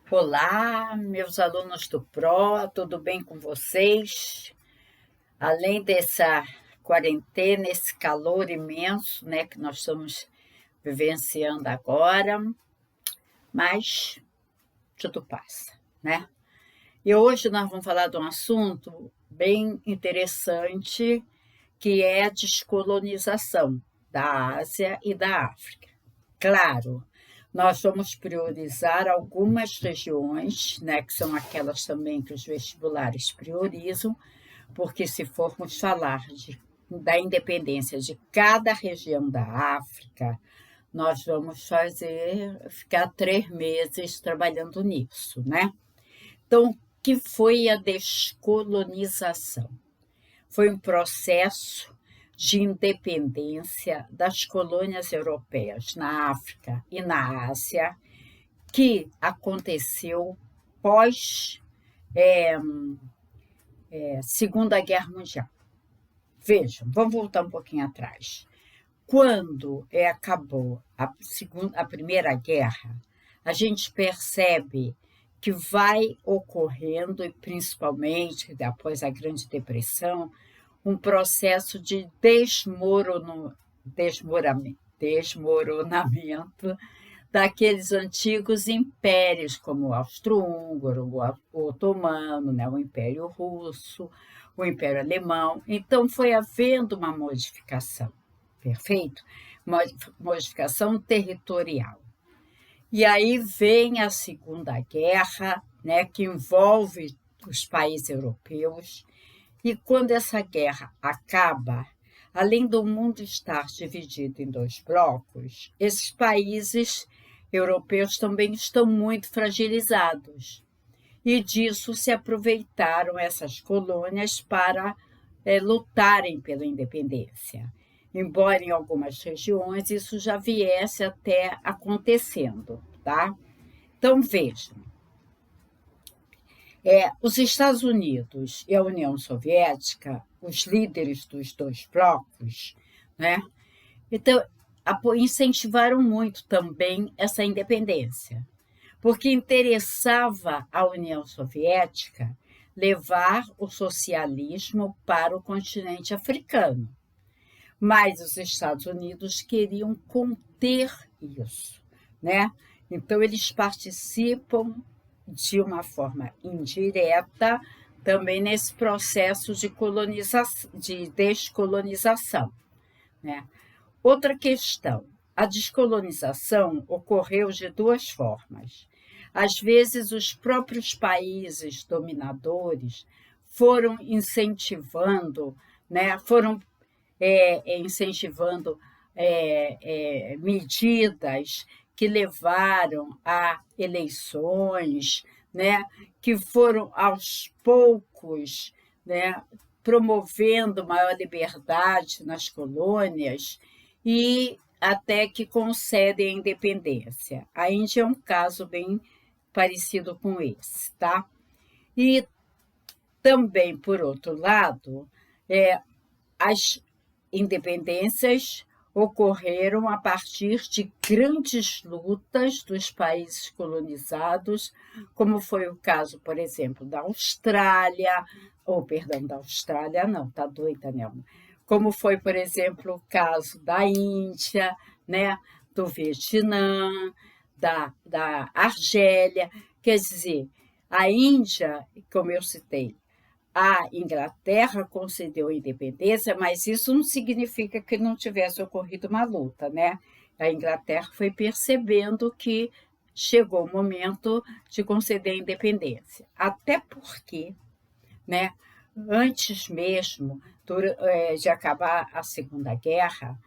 Olá, meus alunos do PRO, tudo bem com vocês? Além dessa quarentena, esse calor imenso, né, que nós estamos vivenciando agora, mas tudo passa, né? E hoje nós vamos falar de um assunto bem interessante, que é a descolonização da Ásia e da África. Claro, nós vamos priorizar algumas regiões, né, que são aquelas também que os vestibulares priorizam, porque se formos falar da independência de cada região da África, nós vamos ficar 3 meses trabalhando nisso, né? Então, o que foi a descolonização? Foi um processo de independência das colônias europeias na África e na Ásia, que aconteceu pós Segunda Guerra Mundial. Vejam, vamos voltar um pouquinho atrás. Quando acabou a Primeira Guerra, a gente percebe que vai ocorrendo, e principalmente após a Grande Depressão, um processo de desmoronamento daqueles antigos impérios, como o austro-húngaro, o otomano, né, o Império Russo, o Império Alemão. Então, foi havendo uma modificação, perfeito? Modificação territorial. E aí vem a Segunda Guerra, né, que envolve os países europeus, e quando essa guerra acaba, além do mundo estar dividido em 2 blocos, esses países europeus também estão muito fragilizados. E disso se aproveitaram essas colônias para lutarem pela independência. Embora em algumas regiões isso já viesse até acontecendo, tá? Então, vejam, os Estados Unidos e a União Soviética, os líderes dos 2 blocos, né? Então, incentivaram muito também essa independência, porque interessava à União Soviética levar o socialismo para o continente africano. Mas os Estados Unidos queriam conter isso, né? Então, eles participam de uma forma indireta também nesse processo de descolonização, né? Outra questão, a descolonização ocorreu de 2 formas. Às vezes, os próprios países dominadores foram incentivando, né, incentivando medidas que levaram a eleições, né, que foram aos poucos, né, promovendo maior liberdade nas colônias e até que concedem a independência. A Índia é um caso bem parecido com esse, tá? E também, por outro lado, as independências ocorreram a partir de grandes lutas dos países colonizados, como foi o caso, por exemplo, da Austrália, da Austrália não, tá doida, Nelma? Como foi, por exemplo, o caso da Índia, né, do Vietnã, da Argélia. Quer dizer, a Índia, como eu citei, a Inglaterra concedeu a independência, mas isso não significa que não tivesse ocorrido uma luta, né? A Inglaterra foi percebendo que chegou o momento de conceder a independência. Até porque, né, antes mesmo de acabar a Segunda Guerra,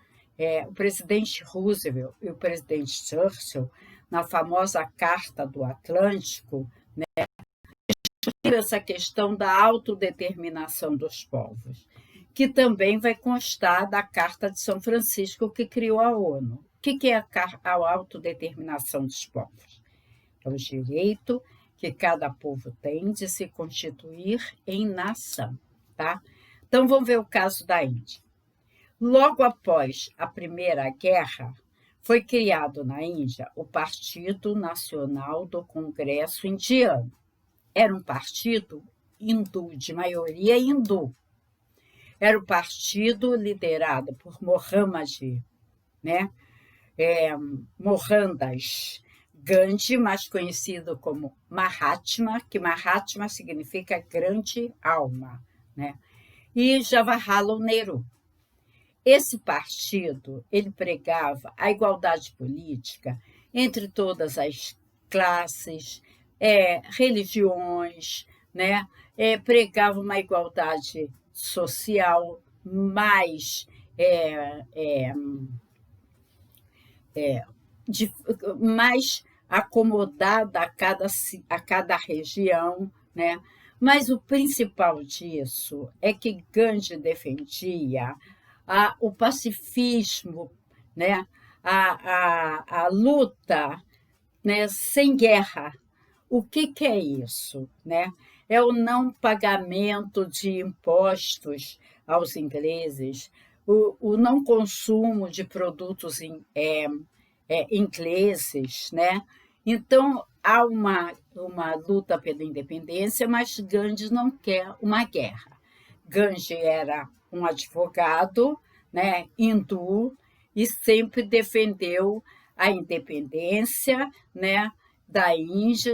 o presidente Roosevelt e o presidente Churchill, na famosa Carta do Atlântico, essa questão da autodeterminação dos povos, que também vai constar da Carta de São Francisco, que criou a ONU. O que é a autodeterminação dos povos? É o direito que cada povo tem de se constituir em nação, tá? Então, vamos ver o caso da Índia. Logo após a Primeira Guerra, foi criado na Índia o Partido Nacional do Congresso Indiano. Era um partido hindu, de maioria hindu. Era o partido liderado por Mohammad, né? Mohandas Gandhi, mais conhecido como Mahatma, que Mahatma significa grande alma, né? E Jawaharlal Nehru. Esse partido, ele pregava a igualdade política entre todas as classes, religiões, né? Pregava uma igualdade social mais mais acomodada a cada região, né? Mas o principal disso é que Gandhi defendia o pacifismo, né? A luta, né? Sem guerra. O que é isso, né? É o não pagamento de impostos aos ingleses, o não consumo de produtos ingleses, né? Então, há uma luta pela independência, mas Gandhi não quer uma guerra. Gandhi era um advogado, né, hindu, e sempre defendeu a independência, né, da Índia,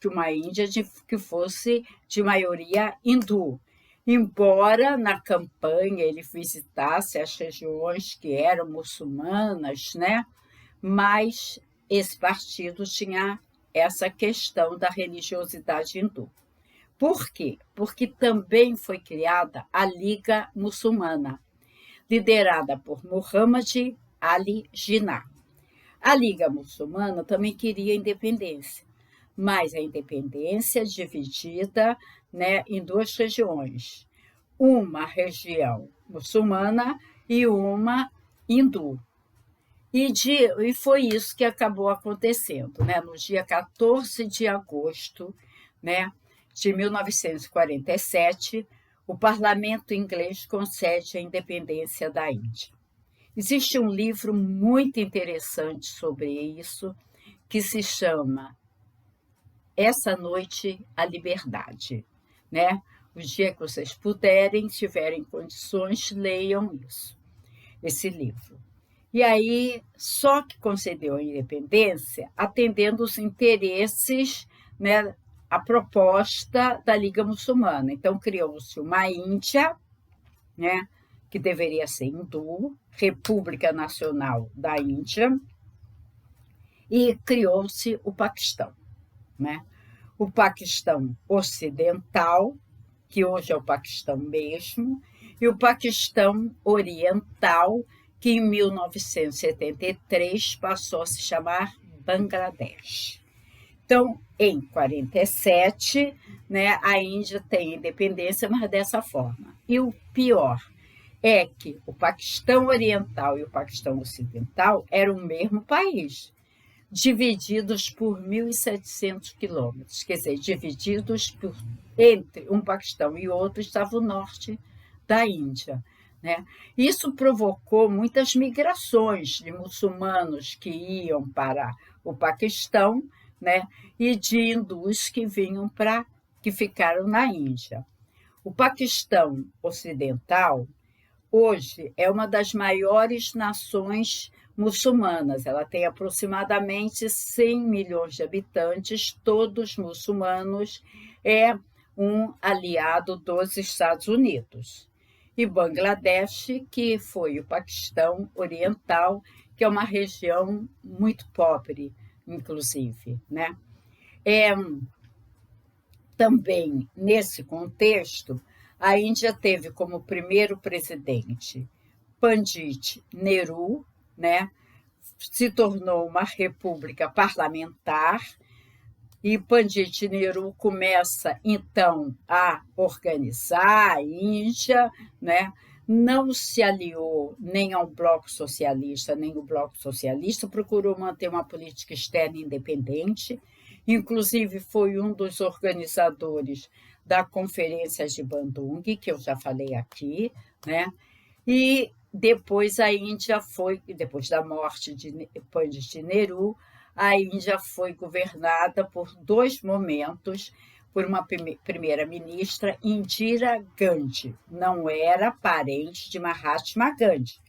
uma Índia que fosse de maioria hindu. Embora na campanha ele visitasse as regiões que eram muçulmanas, né, mas esse partido tinha essa questão da religiosidade hindu. Por quê? Porque também foi criada a Liga Muçulmana, liderada por Muhammad Ali Jinnah. A Liga Muçulmana também queria independência, mas a independência dividida, né, em duas regiões, uma região muçulmana e uma hindu. E foi isso que acabou acontecendo, né? No dia 14 de agosto, né, de 1947, o parlamento inglês concede a independência da Índia. Existe um livro muito interessante sobre isso, que se chama Essa Noite, a Liberdade, né? O dia que vocês puderem, tiverem condições, leiam esse livro. E aí, só que concedeu a independência atendendo os interesses, né, a proposta da Liga Muçulmana. Então, criou-se uma Índia, né, que deveria ser hindu, República Nacional da Índia, e criou-se o Paquistão, né? O Paquistão Ocidental, que hoje é o Paquistão mesmo, e o Paquistão Oriental, que em 1973 passou a se chamar Bangladesh. Então, em 1947, né, a Índia tem independência, mas dessa forma. E o pior é que o Paquistão Oriental e o Paquistão Ocidental eram o mesmo país, divididos por 1.700 quilômetros, quer dizer, divididos entre um Paquistão e outro estava o norte da Índia, né? Isso provocou muitas migrações de muçulmanos que iam para o Paquistão, né, e de hindus que ficaram na Índia. O Paquistão Ocidental hoje é uma das maiores nações muçulmanas. Ela tem aproximadamente 100 milhões de habitantes, todos muçulmanos, é um aliado dos Estados Unidos. E Bangladesh, que foi o Paquistão Oriental, que é uma região muito pobre, inclusive, né? Também, nesse contexto, a Índia teve como primeiro presidente Pandit Nehru, né? Se tornou uma república parlamentar, e Pandit Nehru começa, então, a organizar a Índia, né? Não se aliou nem ao Bloco Socialista, nem o Bloco Socialista, procurou manter uma política externa independente, inclusive foi um dos organizadores da Conferência de Bandung, que eu já falei aqui, né? E depois a Índia foi, depois da morte de Pandit Nehru, a Índia foi governada por 2 momentos por uma primeira-ministra, Indira Gandhi. Não era parente de Mahatma Gandhi.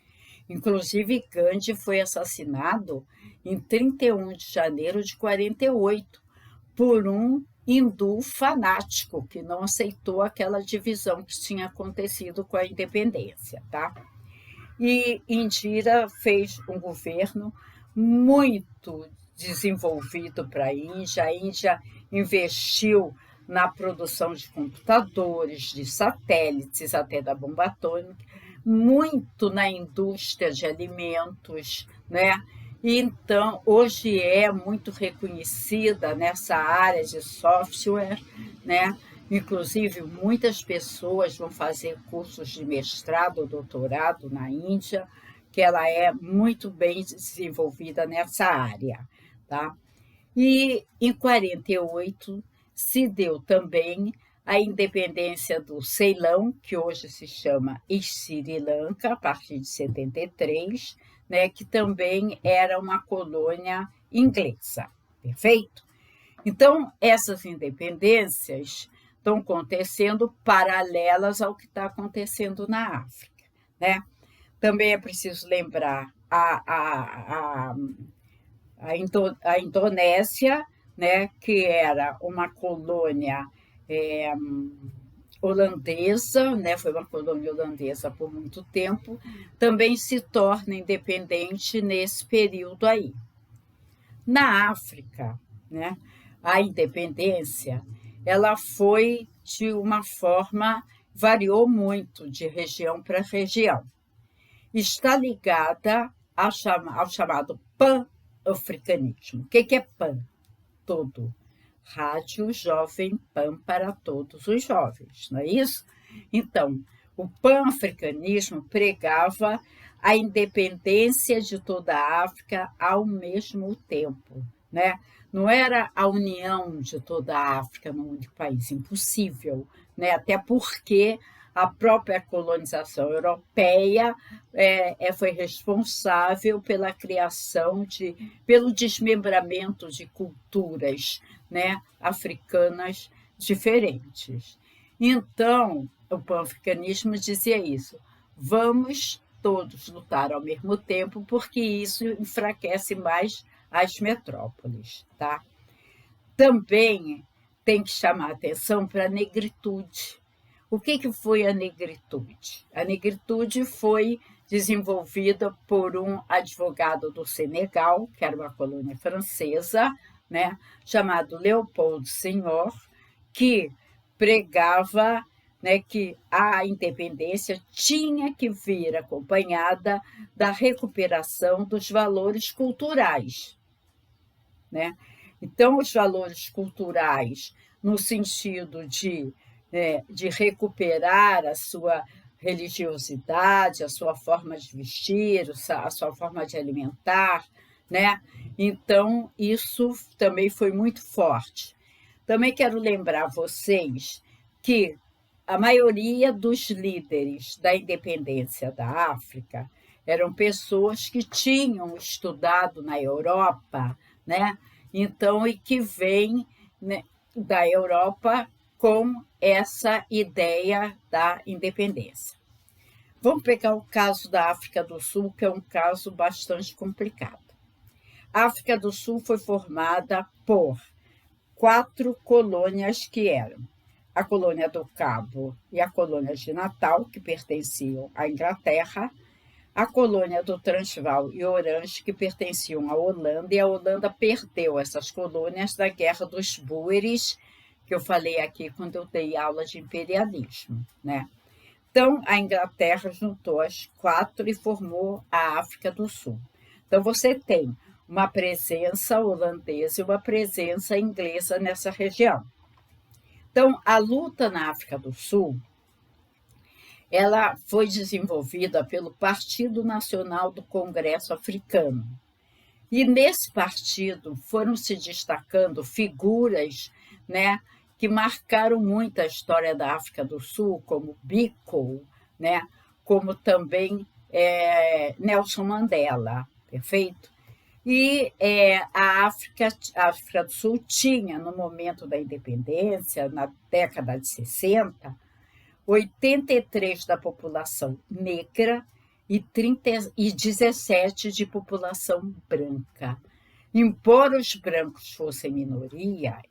Inclusive, Gandhi foi assassinado em 31 de janeiro de 48 por um hindu fanático que não aceitou aquela divisão que tinha acontecido com a independência, tá? E Indira fez um governo muito desenvolvido para a Índia investiu na produção de computadores, de satélites, até da bomba atômica, muito na indústria de alimentos, né? E então, hoje é muito reconhecida nessa área de software, né? Inclusive, muitas pessoas vão fazer cursos de mestrado ou doutorado na Índia, que ela é muito bem desenvolvida nessa área, tá? E em 48 se deu também a independência do Ceilão, que hoje se chama Sri Lanka, a partir de 73, né, que também era uma colônia inglesa, perfeito? Então, essas independências estão acontecendo paralelas ao que está acontecendo na África, né? Também é preciso lembrar a Indonésia, né, que era uma colônia holandesa, né, foi uma colônia holandesa por muito tempo, também se torna independente nesse período aí. Na África, né, a independência ela foi de uma forma, variou muito de região para região. Está ligada ao chamado pan-africanismo. O que é pan? Todo. Rádio Jovem Pan para todos os jovens, não é isso? Então, o pan-africanismo pregava a independência de toda a África ao mesmo tempo, né? Não era a união de toda a África num único país, impossível, né? Até porque a própria colonização europeia foi responsável pela criação pelo desmembramento de culturas, né, africanas diferentes. Então, o pan-africanismo dizia isso: vamos todos lutar ao mesmo tempo, porque isso enfraquece mais as metrópoles, tá? Também tem que chamar atenção para a negritude. O que foi a negritude? A negritude foi desenvolvida por um advogado do Senegal, que era uma colônia francesa, né, chamado Leopoldo Senghor, que pregava, né, que a independência tinha que vir acompanhada da recuperação dos valores culturais, né? Então, os valores culturais, no sentido de recuperar a sua religiosidade, a sua forma de vestir, a sua forma de alimentar, né? Então, isso também foi muito forte. Também quero lembrar vocês que a maioria dos líderes da independência da África eram pessoas que tinham estudado na Europa, né? Então, e que vêm, né, da Europa com essa ideia da independência. Vamos pegar o caso da África do Sul, que é um caso bastante complicado. A África do Sul foi formada por 4 colônias que eram a colônia do Cabo e a colônia de Natal, que pertenciam à Inglaterra, a colônia do Transvaal e Orange, que pertenciam à Holanda, e a Holanda perdeu essas colônias na Guerra dos Boeres, que eu falei aqui quando eu dei aula de imperialismo, né? Então, a Inglaterra juntou as 4 e formou a África do Sul. Então, você tem uma presença holandesa e uma presença inglesa nessa região. Então, a luta na África do Sul, ela foi desenvolvida pelo Partido Nacional do Congresso Africano. E nesse partido foram se destacando figuras, né, que marcaram muito a história da África do Sul, como Biko, né, como também Nelson Mandela, perfeito? E a África do Sul tinha, no momento da independência, na década de 60, 83% da população negra e 17% de população branca. Embora os brancos fossem minoria,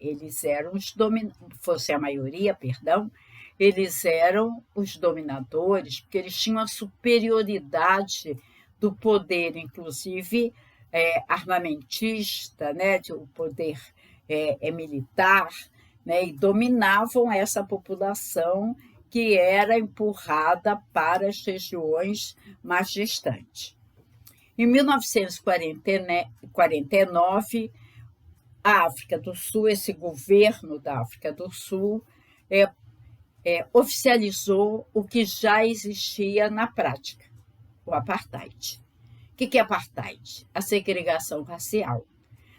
fossem a maioria, perdão, eles eram os dominadores, porque eles tinham a superioridade do poder, inclusive armamentista, né, o poder militar, né, e dominavam essa população que era empurrada para as regiões mais distantes. Em 1949, a África do Sul, esse governo da África do Sul, oficializou o que já existia na prática, o apartheid. O que é apartheid? A segregação racial.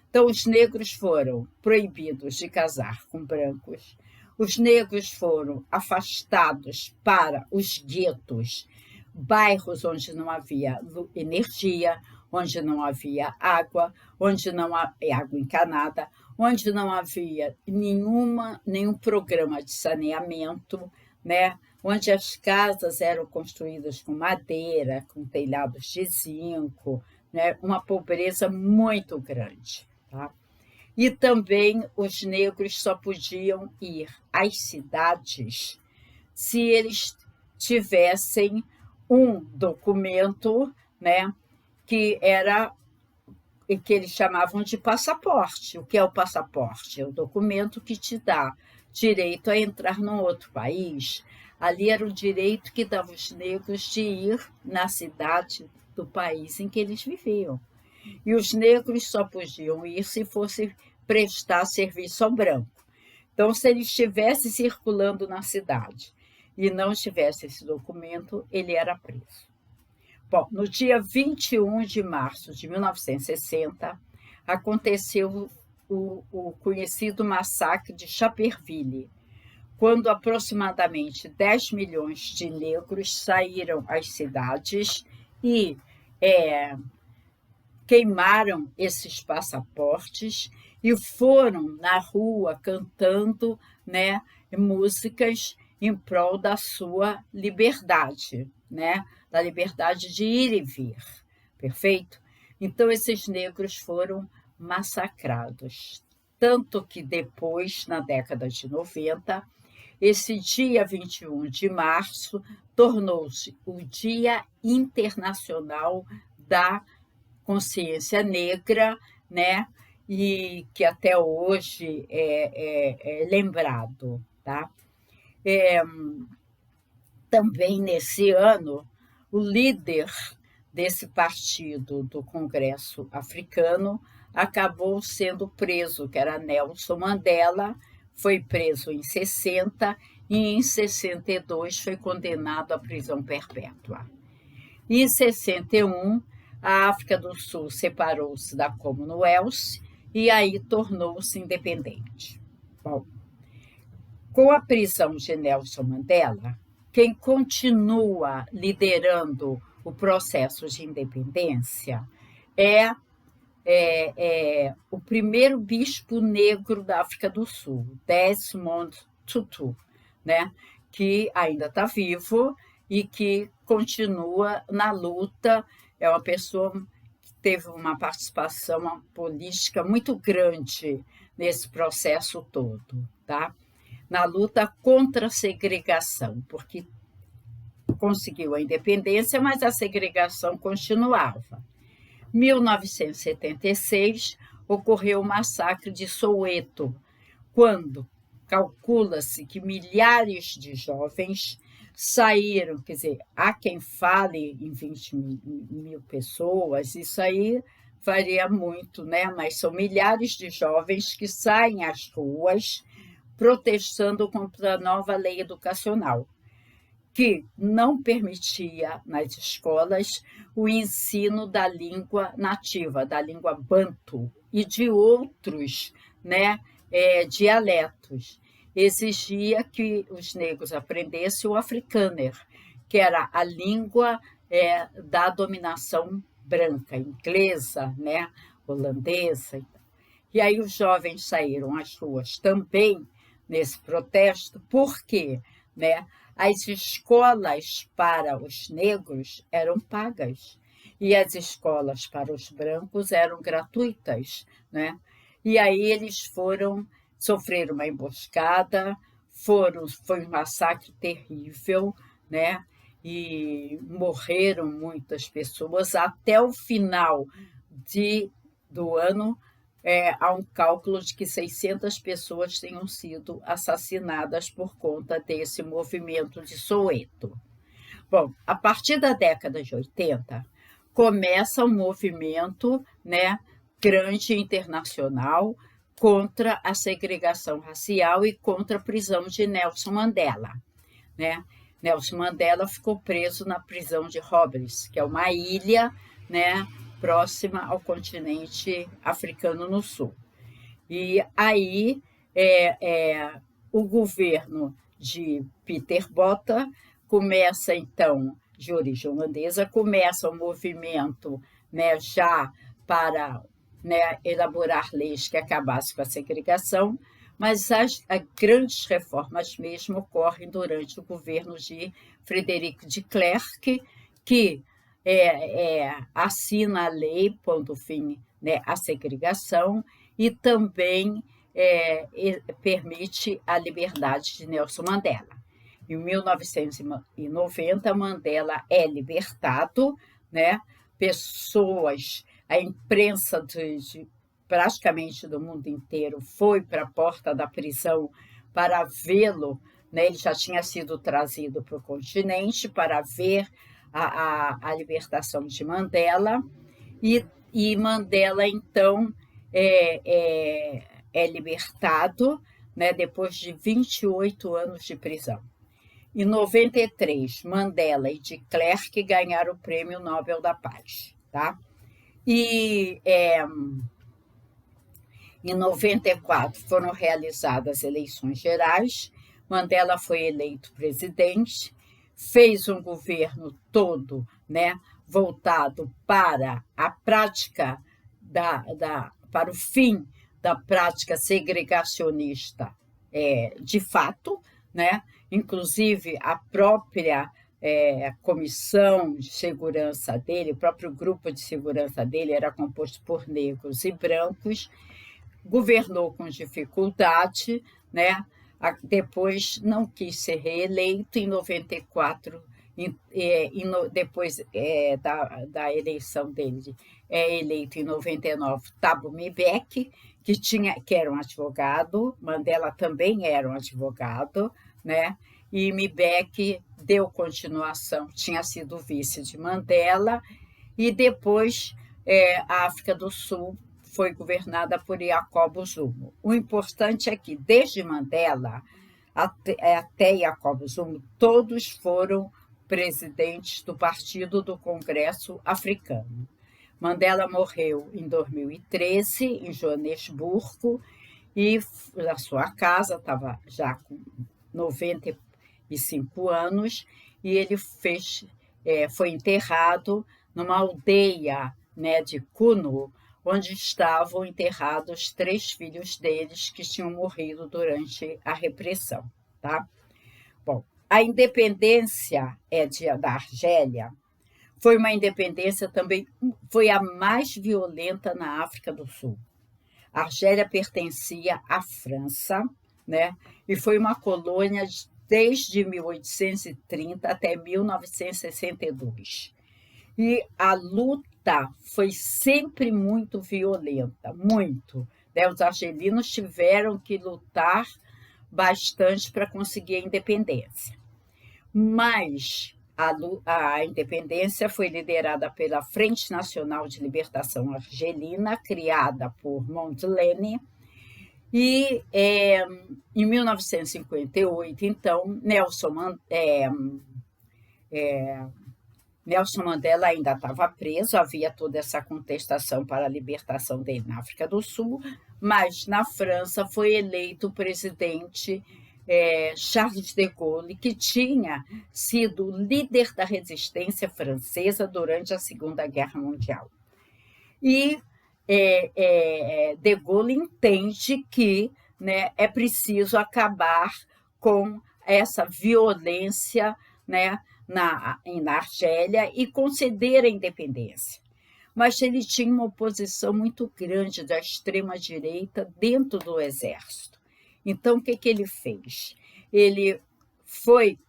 Então, os negros foram proibidos de casar com brancos, os negros foram afastados para os guetos, bairros onde não havia energia, onde não havia água, onde não havia água encanada, onde não havia nenhum programa de saneamento, né? Onde as casas eram construídas com madeira, com telhados de zinco, né? Uma pobreza muito grande. Tá? E também os negros só podiam ir às cidades se eles tivessem um documento, né, que eles chamavam de passaporte. O que é o passaporte? É o documento que te dá direito a entrar num outro país. Ali era o direito que dava aos negros de ir na cidade do país em que eles viviam. E os negros só podiam ir se fosse prestar serviço ao branco. Então, se ele estivesse circulando na cidade e não tivesse esse documento, ele era preso. Bom, no dia 21 de março de 1960, aconteceu o conhecido massacre de Sharpeville, quando aproximadamente 10 milhões de negros saíram às cidades e queimaram esses passaportes e foram na rua cantando, né, músicas em prol da sua liberdade, né, da liberdade de ir e vir, perfeito? Então, esses negros foram massacrados, tanto que depois, na década de 90, esse dia 21 de março tornou-se o Dia Internacional da Consciência Negra, né? E que até hoje é lembrado. Tá? Também nesse ano, o líder desse partido do Congresso Africano acabou sendo preso, que era Nelson Mandela, foi preso em 60 e em 62 foi condenado à prisão perpétua. E em 61, a África do Sul separou-se da Commonwealth e aí tornou-se independente. Bom, com a prisão de Nelson Mandela, quem continua liderando o processo de independência é o primeiro bispo negro da África do Sul, Desmond Tutu, né? Que ainda está vivo e que continua na luta. É uma pessoa que teve uma participação política muito grande nesse processo todo, tá? Na luta contra a segregação, porque conseguiu a independência, mas a segregação continuava. Em 1976, ocorreu o massacre de Soweto, quando calcula-se que milhares de jovens saíram, quer dizer, há quem fale em 20 mil pessoas, isso aí varia muito, né? Mas são milhares de jovens que saem às ruas protestando contra a nova lei educacional, que não permitia nas escolas o ensino da língua nativa, da língua bantu e de outros, né, dialetos. Exigia que os negros aprendessem o afrikaner, que era a língua da dominação branca, inglesa, né, holandesa. E aí os jovens saíram às ruas também nesse protesto, porque, né, as escolas para os negros eram pagas e as escolas para os brancos eram gratuitas, né? E aí eles sofreram uma emboscada, foi um massacre terrível, né? E morreram muitas pessoas. Até o final do ano, há um cálculo de que 600 pessoas tenham sido assassinadas por conta desse movimento de Soweto. Bom, a partir da década de 80, começa um movimento, né, grande internacional contra a segregação racial e contra a prisão de Nelson Mandela, né? Nelson Mandela ficou preso na prisão de Robles, que é uma ilha, né, próxima ao continente africano no sul. E aí o governo de Peter Botha começa, então, de origem holandesa, começa um movimento, né, já para, né, elaborar leis que acabassem com a segregação, mas as grandes reformas mesmo ocorrem durante o governo de Frederic de Klerk, que assina a lei, pondo fim, né, à segregação, e também permite a liberdade de Nelson Mandela. Em 1990, Mandela é libertado, né? A imprensa praticamente do mundo inteiro foi para a porta da prisão para vê-lo, né? Ele já tinha sido trazido para o continente para ver a libertação de Mandela, e Mandela, então, é libertado, né? Depois de 28 anos de prisão. Em 93, Mandela e de Klerk ganharam o Prêmio Nobel da Paz. Tá? E em 94 foram realizadas eleições gerais, Mandela foi eleito presidente, fez um governo todo, né, voltado para a prática para o fim da prática segregacionista de fato, né? Inclusive a própria comissão de segurança dele, o próprio grupo de segurança dele era composto por negros e brancos, governou com dificuldade, né? Depois não quis ser reeleito. Em 94, depois da eleição dele, eleito em 99 Thabo Mbeki, que era um advogado, Mandela também era um advogado, né? E Mbeki deu continuação, tinha sido vice de Mandela, e depois a África do Sul foi governada por Jacob Zuma. O importante é que, desde Mandela até Jacob Zuma, todos foram presidentes do Partido do Congresso Africano. Mandela morreu em 2013, em Joanesburgo, e na sua casa, estava já com 95 anos, e ele foi enterrado numa aldeia, né, de Kuno, onde estavam enterrados 3 filhos deles que tinham morrido durante a repressão. Tá? Bom, a independência da Argélia foi uma independência também, foi a mais violenta na África do Sul. A Argélia pertencia à França, né? E foi uma colônia desde 1830 até 1962. E a luta foi sempre muito violenta, muito. Né? Os argelinos tiveram que lutar bastante para conseguir a independência. Mas a independência foi liderada pela Frente Nacional de Libertação Argelina, criada por Mondlane, e em 1958, então, Nelson Mandela ainda estava preso, havia toda essa contestação para a libertação dele na África do Sul, mas na França foi eleito presidente Charles de Gaulle, que tinha sido líder da resistência francesa durante a Segunda Guerra Mundial. E de Gaulle entende que, né, é preciso acabar com essa violência, né, na Argélia e conceder a independência. Mas ele tinha uma oposição muito grande da extrema-direita dentro do exército. Então, o que ele fez? Ele foi,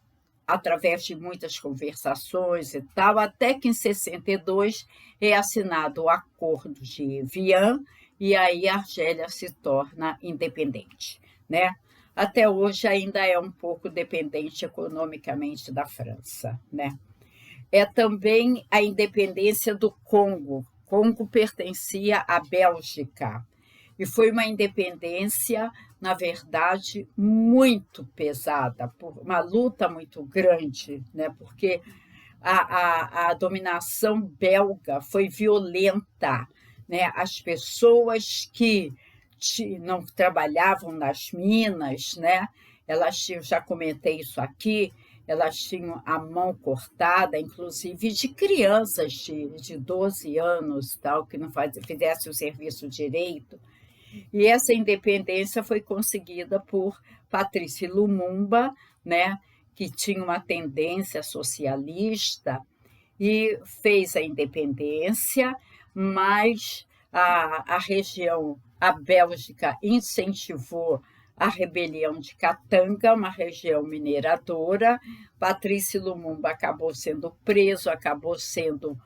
através de muitas conversações e tal, até que em 62 é assinado o Acordo de Evian, e aí a Argélia se torna independente, né? Até hoje ainda é um pouco dependente economicamente da França, né? É também a independência do Congo. Congo pertencia à Bélgica. E foi uma independência, na verdade, muito pesada, por uma luta muito grande, né? Porque a dominação belga foi violenta, né? As pessoas que não trabalhavam nas minas, né? Elas tinham, já comentei isso aqui, elas tinham a mão cortada, inclusive de crianças de 12 anos, tal, que não fizessem o serviço direito. E essa independência foi conseguida por Patrice Lumumba, né, que tinha uma tendência socialista e fez a independência, mas a região, a Bélgica, incentivou a rebelião de Katanga, uma região mineradora. Patrice Lumumba acabou sendo preso, acabou sendo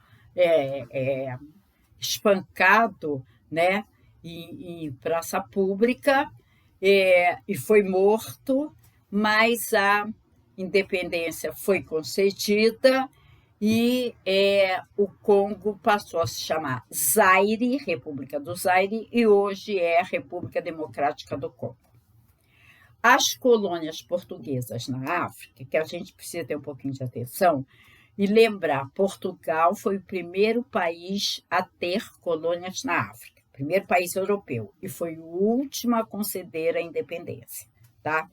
espancado, né, em praça pública, e foi morto, mas a independência foi concedida e o Congo passou a se chamar Zaire, República do Zaire, e hoje é a República Democrática do Congo. As colônias portuguesas na África, que a gente precisa ter um pouquinho de atenção, e lembrar, Portugal foi o primeiro país a ter colônias na África, primeiro país europeu, e foi o último a conceder a independência. Tá?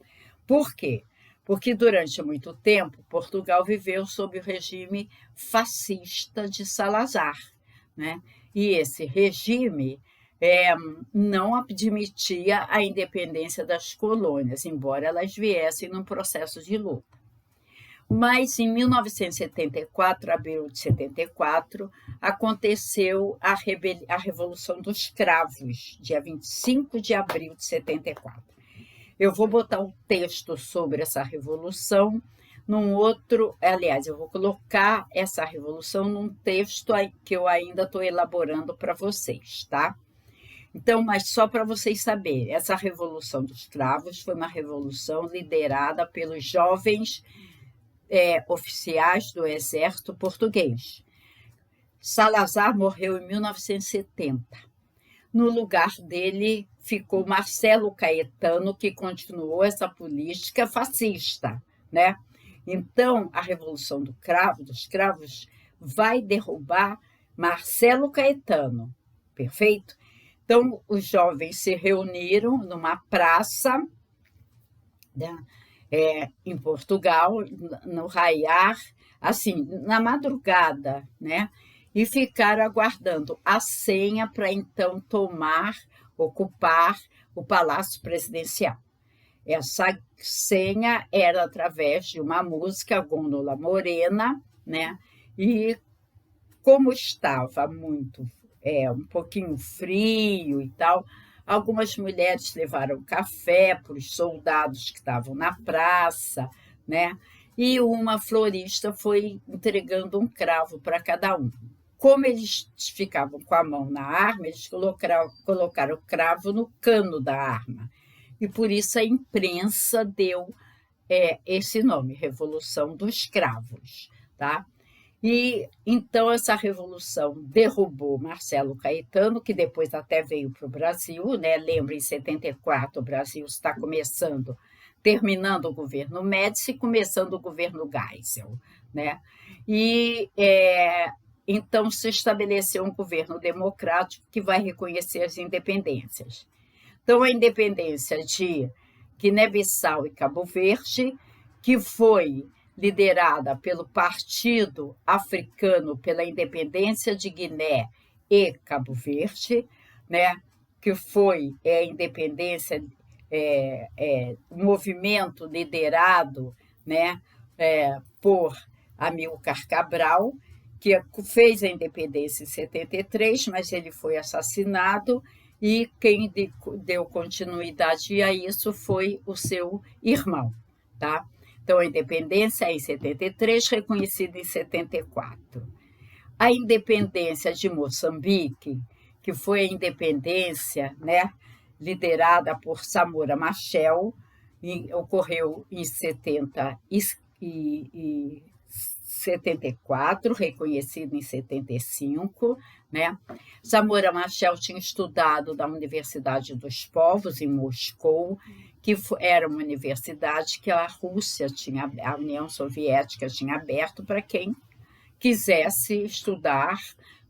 Por quê? Porque durante muito tempo, Portugal viveu sob o regime fascista de Salazar, né? E esse regime não admitia a independência das colônias, embora elas viessem num processo de luta. Mas, em 1974, abril de 74, aconteceu a Revolução dos Cravos, dia 25 de abril de 74. Eu vou botar um texto sobre essa revolução num outro... Aliás, eu vou colocar essa revolução num texto que eu ainda estou elaborando para vocês, tá? Então, mas só para vocês saberem, essa Revolução dos Cravos foi uma revolução liderada pelos jovens oficiais do exército português. Salazar morreu em 1970. No lugar dele ficou Marcelo Caetano, que continuou essa política fascista, né? Então, a Revolução dos Cravos vai derrubar Marcelo Caetano, perfeito? Então, os jovens se reuniram numa praça, né, em Portugal, no raiar, assim, na madrugada, né? E ficaram aguardando a senha para então ocupar o Palácio Presidencial. Essa senha era através de uma música, Gôndola Morena, né? E como estava um pouquinho frio e tal, algumas mulheres levaram café para os soldados que estavam na praça, né? E uma florista foi entregando um cravo para cada um. Como eles ficavam com a mão na arma, eles colocaram o cravo no cano da arma. E por isso a imprensa deu esse nome, Revolução dos Cravos. Tá? E então essa revolução derrubou Marcelo Caetano, que depois até veio para o Brasil, né? Lembra, em 74 o Brasil está terminando o governo Médici e começando o governo Geisel, né? E então se estabeleceu um governo democrático que vai reconhecer as independências. Então, a independência de Guiné-Bissau e Cabo Verde, que foi liderada pelo Partido Africano pela Independência de Guiné e Cabo Verde, né, que foi a independência, um movimento liderado, né, por Amílcar Cabral, que fez a independência em 73, mas ele foi assassinado, e quem deu continuidade a isso foi o seu irmão, tá? Então, a independência é em 73, reconhecida em 74. A independência de Moçambique, que foi a independência, né, liderada por Samora Machel, ocorreu em 74, reconhecido em 75, né? Samora Machel tinha estudado na Universidade dos Povos, em Moscou, que era uma universidade que a Rússia tinha, a União Soviética tinha aberto para quem quisesse estudar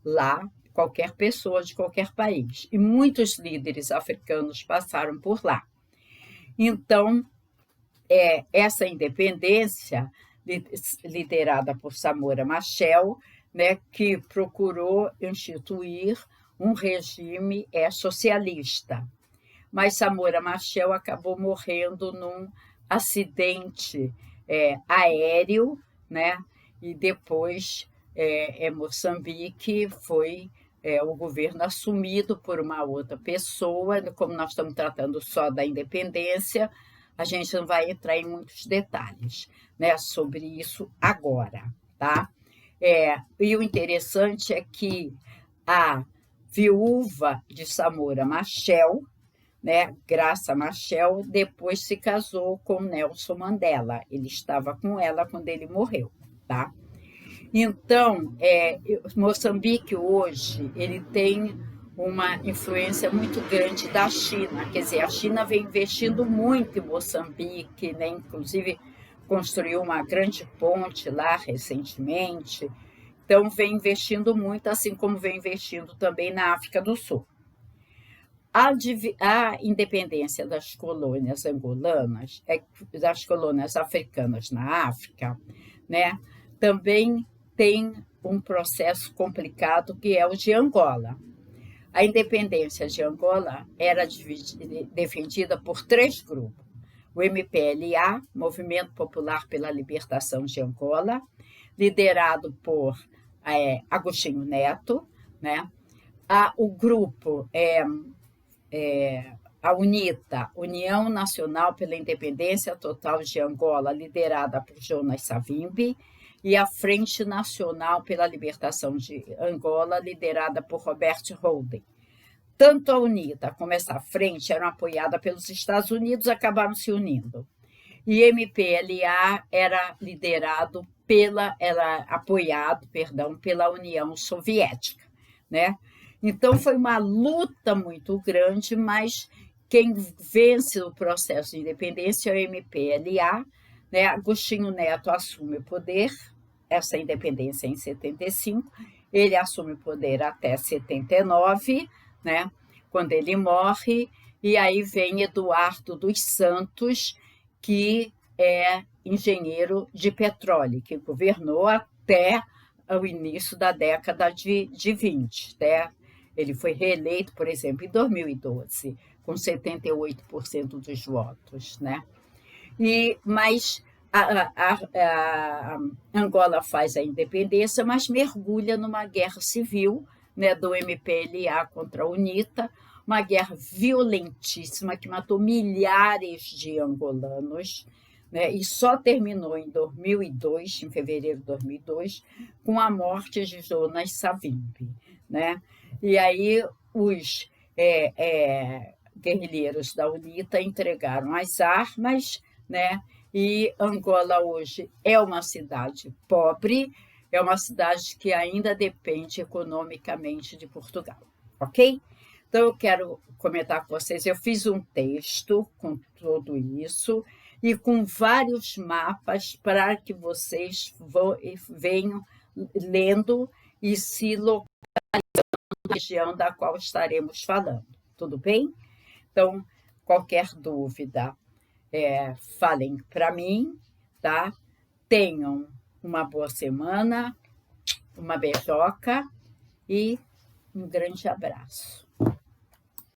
lá, qualquer pessoa de qualquer país. E muitos líderes africanos passaram por lá. Então, essa independência, liderada por Samora Machel, né, que procurou instituir um regime socialista. Mas Samora Machel acabou morrendo num acidente aéreo, né, e depois Moçambique foi o governo assumido por uma outra pessoa. Como nós estamos tratando só da independência, a gente não vai entrar em muitos detalhes, né, sobre isso agora, tá? E o interessante é que a viúva de Samora Machel, né, Graça Machel, depois se casou com Nelson Mandela. Ele estava com ela quando ele morreu, tá? Então, Moçambique hoje ele tem uma influência muito grande da China. Quer dizer, a China vem investindo muito em Moçambique, né? Inclusive construiu uma grande ponte lá recentemente. Então, vem investindo muito, assim como vem investindo também na África do Sul. A independência das colônias angolanas, das colônias africanas na África, né, também tem um processo complicado, que é o de Angola. A independência de Angola era defendida por 3 grupos: o MPLA, Movimento Popular pela Libertação de Angola, liderado por Agostinho Neto, né? O grupo a UNITA, União Nacional pela Independência Total de Angola, liderada por Jonas Savimbi, e a Frente Nacional pela Libertação de Angola, liderada por Robert Holding. Tanto a UNITA como essa frente eram apoiadas pelos Estados Unidos, acabaram se unindo. E MPLA era apoiado pela União Soviética, né? Então, foi uma luta muito grande, mas quem vence o processo de independência é o MPLA, né? Agostinho Neto assume o poder, essa independência em 75, ele assume o poder até 79, né? Quando ele morre, e aí vem Eduardo dos Santos, que é engenheiro de petróleo, que governou até o início da década de 20, né? Ele foi reeleito, por exemplo, em 2012, com 78% dos votos, né? Mas a Angola faz a independência, mas mergulha numa guerra civil, né, do MPLA contra a UNITA, uma guerra violentíssima que matou milhares de angolanos, né, e só terminou em 2002, em fevereiro de 2002, com a morte de Jonas Savimbi, né? E aí os guerrilheiros da UNITA entregaram as armas, né? E Angola hoje é uma cidade pobre, é uma cidade que ainda depende economicamente de Portugal, ok? Então, eu quero comentar com vocês, eu fiz um texto com tudo isso e com vários mapas para que vocês venham lendo e se localizando na região da qual estaremos falando, tudo bem? Então, qualquer dúvida, falem para mim, tá? Tenham uma boa semana, uma beijoca e um grande abraço.